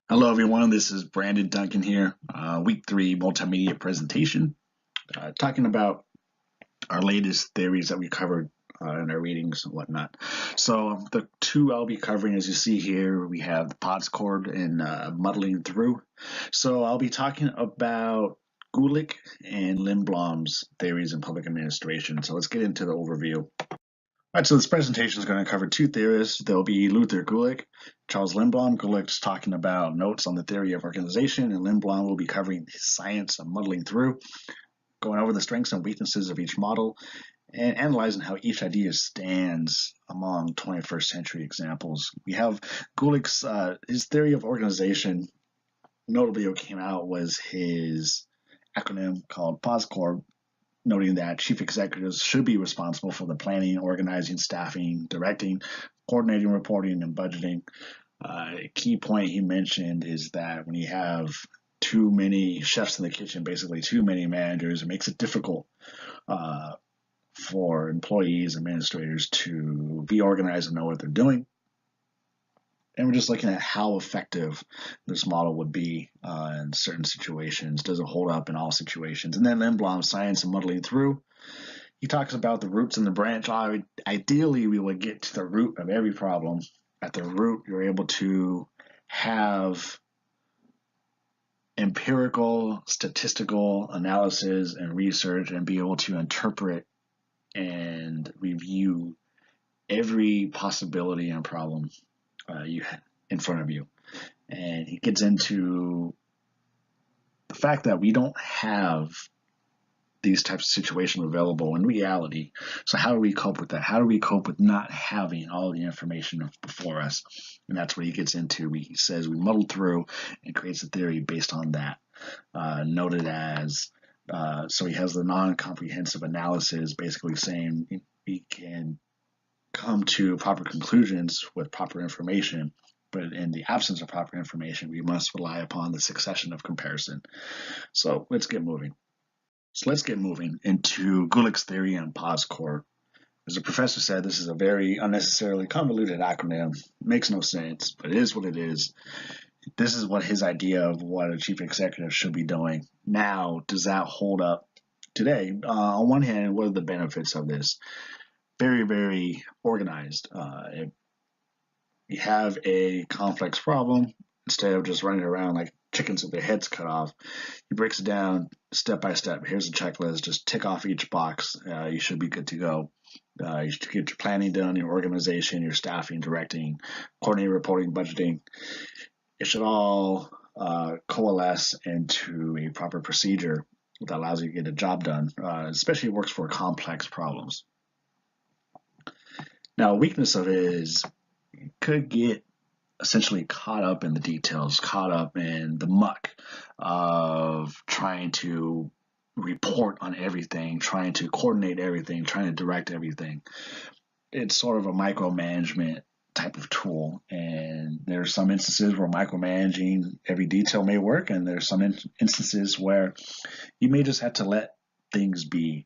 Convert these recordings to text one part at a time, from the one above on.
Hello, everyone. This is Brandon Duncan here. Week three multimedia presentation, talking about our latest theories that we covered in our readings and whatnot. So the two I'll be covering, as you see here, we have the POTS cord and muddling through. So I'll be talking about Gulick and Lindblom's theories in public administration. So let's get into the overview. All right, so this presentation is going to cover two theorists. There'll be Luther Gulick, Charles Lindblom. Gulick's talking about notes on the theory of organization, and Lindblom will be covering his science of muddling through, going over the strengths and weaknesses of each model, and analyzing how each idea stands among 21st century examples. We have Gulick's his theory of organization. Notably, what came out was his acronym called POSCOR, noting that chief executives should be responsible for the planning, organizing, staffing, directing, coordinating, reporting, and budgeting. A key point he mentioned is that when you have too many chefs in the kitchen, basically too many managers, it makes it difficult for employees, administrators to be organized and know what they're doing. And we're just looking at how effective this model would be in certain situations. Does it hold up in all situations? And then Lindblom's science and muddling through. He talks about the roots and the branch. Ideally, we would get to the root of every problem. At the root, you're able to have empirical, statistical analysis and research and be able to interpret and review every possibility and problem you have in front of you. And he gets into the fact that we don't have these types of situations available in reality. So how do we cope with that? How do we cope with not having all the information before us? And that's what he gets into. He says we muddle through and creates a theory based on that, noted as so he has the non-comprehensive analysis, basically saying we can come to proper conclusions with proper information, but in the absence of proper information, we must rely upon the succession of comparison. So let's get moving. So let's get moving into Gulick's theory and POSCOR. As the professor said, this is a very unnecessarily convoluted acronym. It makes no sense, but it is what it is. This is what his idea of what a chief executive should be doing. Now, does that hold up today? On one hand, what are the benefits of this? Very, very organized. If you have a complex problem, instead of just running around like chickens with their heads cut off, he breaks it down step by step. Here's a checklist. Just tick off each box. You should be good to go. You should get your planning done, your organization, your staffing, directing, coordinating, reporting, budgeting. It should all coalesce into a proper procedure that allows you to get a job done, especially works for complex problems. Now, a weakness of it is you could get essentially caught up in the details, caught up in the muck of trying to report on everything, trying to coordinate everything, trying to direct everything. It's sort of a micromanagement type of tool, and there are some instances where micromanaging every detail may work, and there's some instances where you may just have to let things be.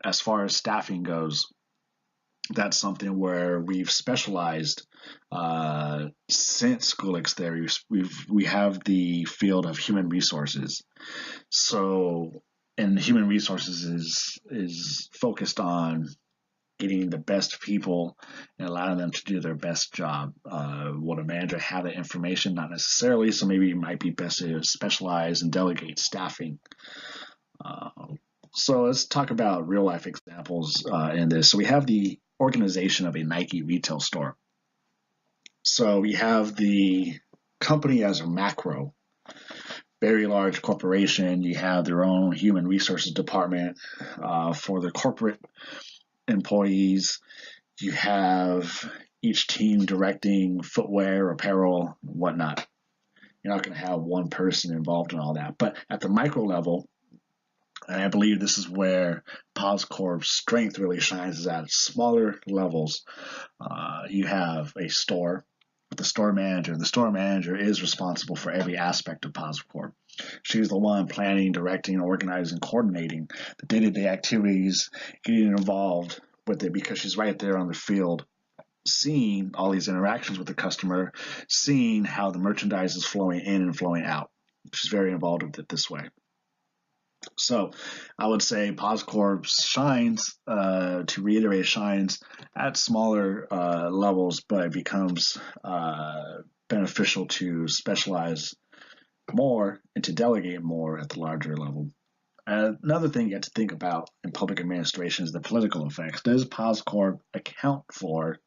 As far as staffing goes, that's something where we've specialized since Gulick's theory. We have the field of human resources. So, and human resources is focused on getting the best people and allowing them to do their best job. Would a manager have that information? Not necessarily. So maybe it might be best to specialize and delegate staffing. So let's talk about real life examples in this. So we have the organization of a Nike retail store. So we have the company as a macro, very large corporation. You have their own human resources department for their corporate employees. You have each team directing footwear, apparel, whatnot. You're not going to have one person involved in all that. But at the micro level, and I believe this is where POSCOR's strength really shines, is at smaller levels. You have a store with the store manager. The store manager is responsible for every aspect of POSCOR. She's the one planning, directing, organizing, coordinating the day-to-day activities, getting involved with it because she's right there on the field seeing all these interactions with the customer, seeing how the merchandise is flowing in and flowing out, which is very involved with it this way. So I would say PosCorp shines, to reiterate, shines at smaller levels, but it becomes beneficial to specialize more and to delegate more at the larger level. Another thing you have to think about in public administration is the political effects. Does PosCorp account for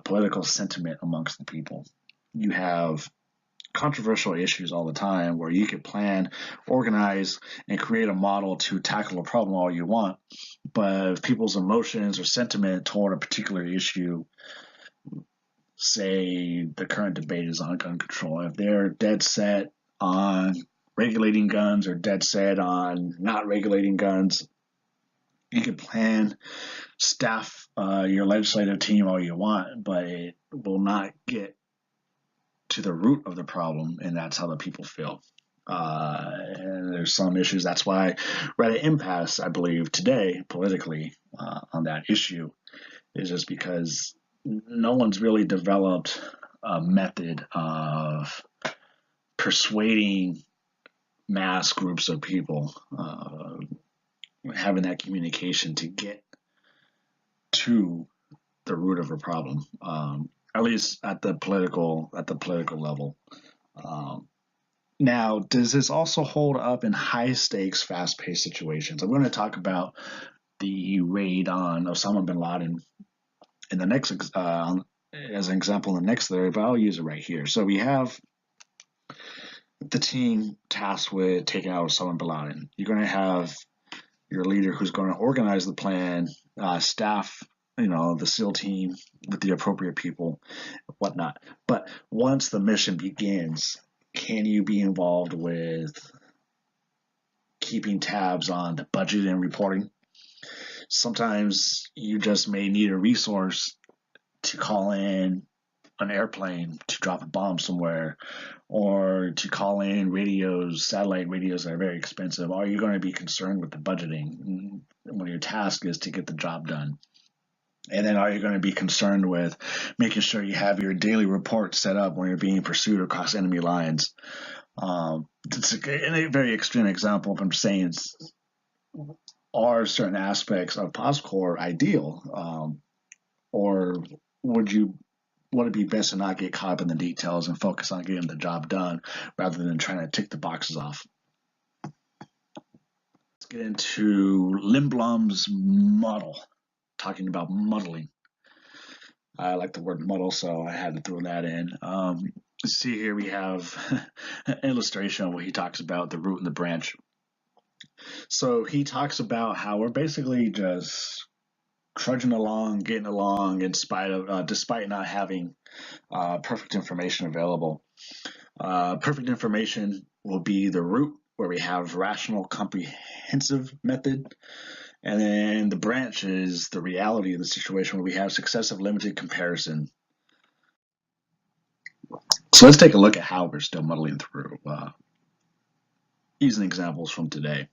political sentiment amongst the people? You have controversial issues all the time where you could plan, organize, and create a model to tackle a problem all you want. But if people's emotions or sentiment toward a particular issue, say the current debate is on gun control, if they're dead set on regulating guns or dead set on not regulating guns, you can plan, staff your legislative team all you want, but it will not get to the root of the problem, and that's how the people feel. And there's some issues. That's why we're at an impasse, I believe, today politically on that issue, is just because no one's really developed a method of persuading mass groups of people, having that communication to get to the root of a problem, at least at the political level. Now, does this also hold up in high stakes, fast paced situations? I'm going to talk about the raid on Osama bin Laden in the next, as an example, in the next theory, but I'll use it right here. So we have the team tasked with taking out Osama bin Laden. You're going to have your leader who's going to organize the plan, staff, the SEAL team with the appropriate people, whatnot. But once the mission begins, can you be involved with keeping tabs on the budget and reporting? Sometimes you just may need a resource to call in an airplane to drop a bomb somewhere, or to call in radios, satellite radios that are very expensive. Are you going to be concerned with the budgeting when your task is to get the job done? And then are you going to be concerned with making sure you have your daily report set up when you're being pursued across enemy lines? It's a very extreme example, but I'm saying are certain aspects of PosCorp ideal, or would it be best to not get caught up in the details and focus on getting the job done rather than trying to tick the boxes off? Let's get into Lindblom's model, talking about muddling. I like the word muddle, so I had to throw that in. See here we have an illustration of what he talks about, the root and the branch. So he talks about how we're basically just trudging along, getting along in spite of, despite not having perfect information available. Perfect information will be the root, where we have rational, comprehensive method. And then the branch is the reality of the situation, where we have successive, limited comparison. So let's take a look at how we're still muddling through, using examples from today.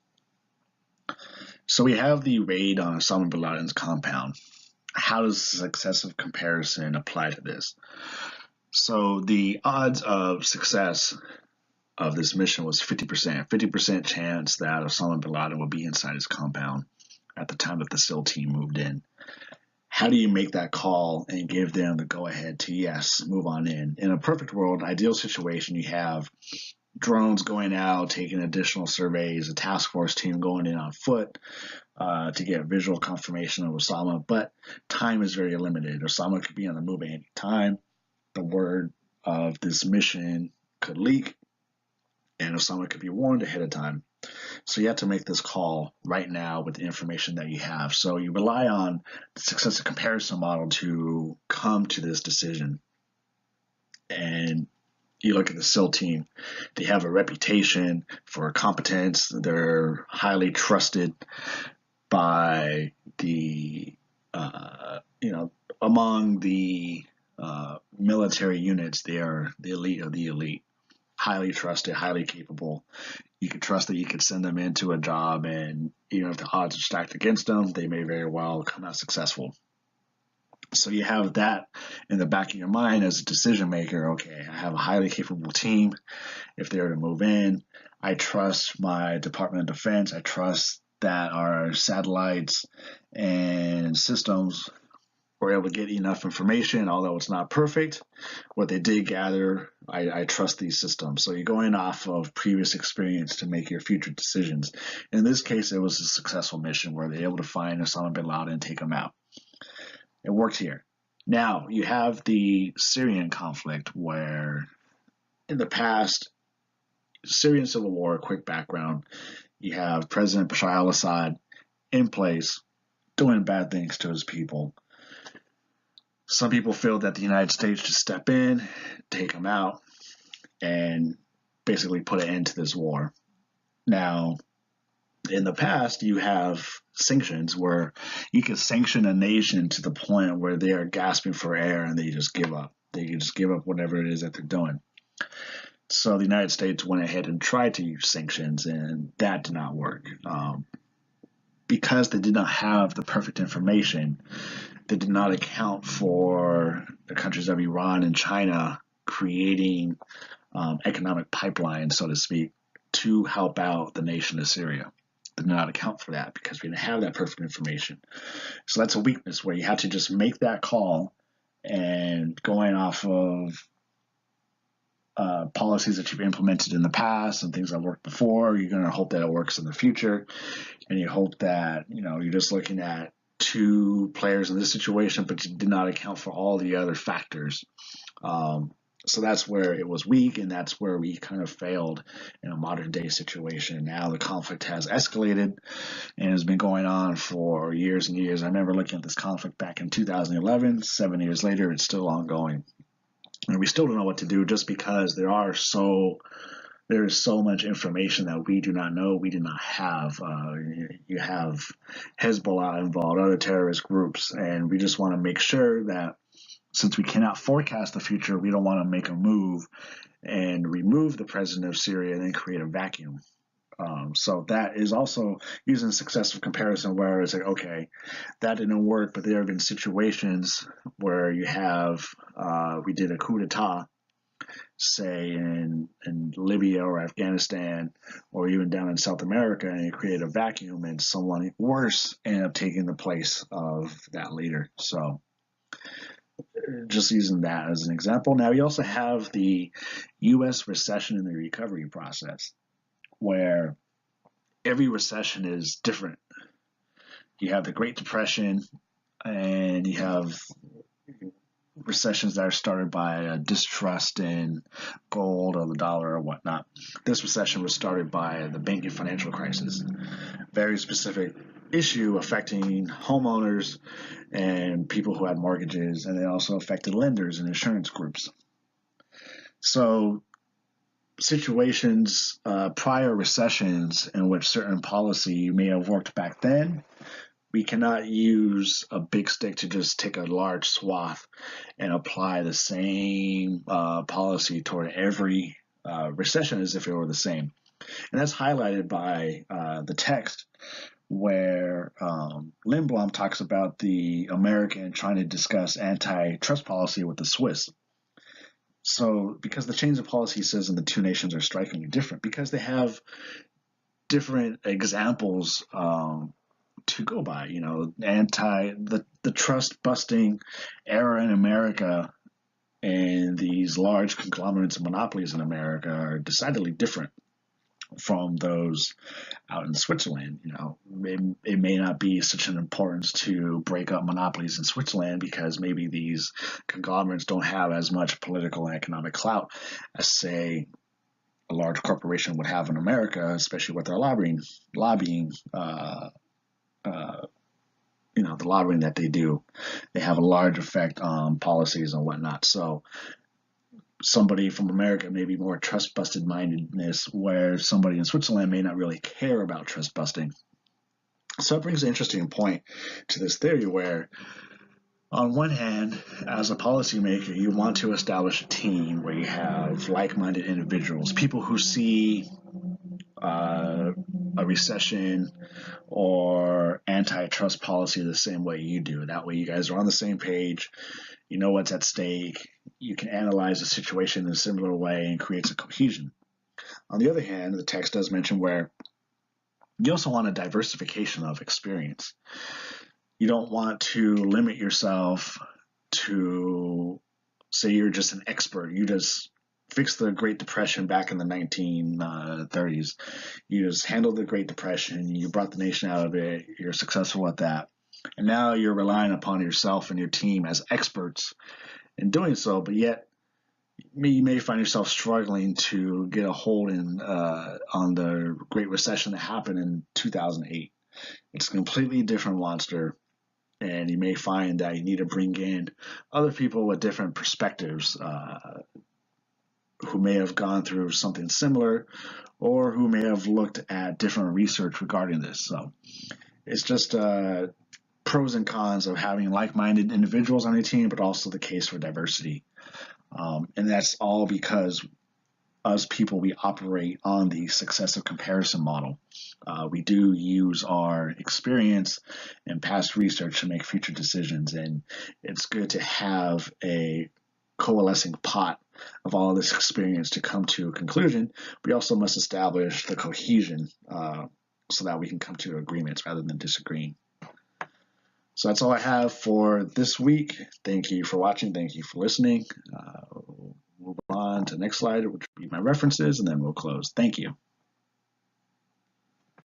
So we have the raid on Osama bin Laden's compound. How does successive comparison apply to this? So the odds of success of this mission was 50%. 50% chance that Osama bin Laden would be inside his compound at the time that the SEAL team moved in. How do you make that call and give them the go-ahead to, yes, move on in? In a perfect world, ideal situation, you have drones going out, taking additional surveys, a task force team going in on foot to get visual confirmation of Osama, but time is very limited. Osama could be on the move at any time. The word of this mission could leak, and Osama could be warned ahead of time. So you have to make this call right now with the information that you have. So you rely on the successive comparison model to come to this decision. And you look at the SEAL team, they have a reputation for competence. They're highly trusted by the, among the military units. They are the elite of the elite, highly trusted, highly capable. You can trust that you could send them into a job, and even if the odds are stacked against them, they may very well come out successful. So you have that in the back of your mind as a decision maker. Okay, I have a highly capable team. If they were to move in, I trust my Department of Defense. I trust that our satellites and systems were able to get enough information, although it's not perfect. What they did gather, I trust these systems. So you're going off of previous experience to make your future decisions. In this case, it was a successful mission where they were able to find Osama bin Laden and take him out. It worked here. Now, you have the Syrian conflict where in the past, Syrian civil war, quick background, you have President Bashar al-Assad in place doing bad things to his people. Some people feel that the United States should step in, take him out, and basically put an end to this war. Now, in the past, you have sanctions where you can sanction a nation to the point where they are gasping for air and they just give up. They can just give up whatever it is that they're doing. So the United States went ahead and tried to use sanctions, and that did not work. Because they did not have the perfect information, they did not account for the countries of Iran and China creating economic pipelines, so to speak, to help out the nation of Syria. They did not account for that because we didn't have that perfect information. So that's a weakness where you have to just make that call, and going off of policies that you've implemented in the past and things that worked before, you're going to hope that it works in the future, and you hope that you're just looking at two players in this situation, but you did not account for all the other factors. So that's where it was weak, and that's where we kind of failed in a modern day situation. Now the conflict has escalated and has been going on for years and years. I remember looking at this conflict back in 2011. 7 years later, it's still ongoing. And we still don't know what to do just because there is so much information that we do not know, we do not have. You have Hezbollah involved, other terrorist groups, and we just want to make sure that since we cannot forecast the future, we don't want to make a move and remove the president of Syria and then create a vacuum. So that is also using successive comparison where it's like, okay, that didn't work, but there have been situations where you have, we did a coup d'etat, say in Libya or Afghanistan or even down in South America, and it created a vacuum and someone worse ended up taking the place of that leader. So just using that as an example. Now you also have the U.S. recession and the recovery process, where every recession is different. You have the Great Depression, and you have recessions that are started by a distrust in gold or the dollar or whatnot. This recession was started by the banking financial crisis. Very specific issue affecting homeowners and people who had mortgages, and it also affected lenders and insurance groups. So situations, prior recessions in which certain policy may have worked back then, we cannot use a big stick to just take a large swath and apply the same policy toward every recession as if it were the same. And that's highlighted by the text where Lindblom talks about the American trying to discuss antitrust policy with the Swiss. So because the change of policy says in the two nations are strikingly different, because they have different examples to go by, the trust busting era in America and these large conglomerates and monopolies in America are decidedly different from those out in Switzerland. It may not be such an importance to break up monopolies in Switzerland because maybe these conglomerates don't have as much political and economic clout as, say, a large corporation would have in America, especially with their lobbying, the lobbying that they do. They have a large effect on policies and whatnot. So somebody from America may be more trust busted mindedness, where somebody in Switzerland may not really care about trust busting. So it brings an interesting point to this theory where, on one hand, as a policymaker, you want to establish a team where you have like-minded individuals, people who see a recession or antitrust policy the same way you do. That way you guys are on the same page, you know what's at stake, you can analyze the situation in a similar way and creates a cohesion. On the other hand, the text does mention where you also want a diversification of experience. You don't want to limit yourself to, say you're just an expert, you just fixed the Great Depression back in the 1930s. You just handled the Great Depression, you brought the nation out of it, you're successful at that. And now you're relying upon yourself and your team as experts in doing so, but yet you may find yourself struggling to get a hold on the Great Recession that happened in 2008. It's a completely different monster, and you may find that you need to bring in other people with different perspectives who may have gone through something similar or who may have looked at different research regarding this. So it's just pros and cons of having like-minded individuals on your team, but also the case for diversity. And that's all because us people, we operate on the successive comparison model. We do use our experience and past research to make future decisions, and it's good to have a coalescing pot of all this experience to come to a conclusion. We also must establish the cohesion so that we can come to agreements rather than disagreeing. So that's all I have for this week. Thank you for watching. Thank you for listening. Move on to the next slide, which will be my references, and then we'll close. Thank you.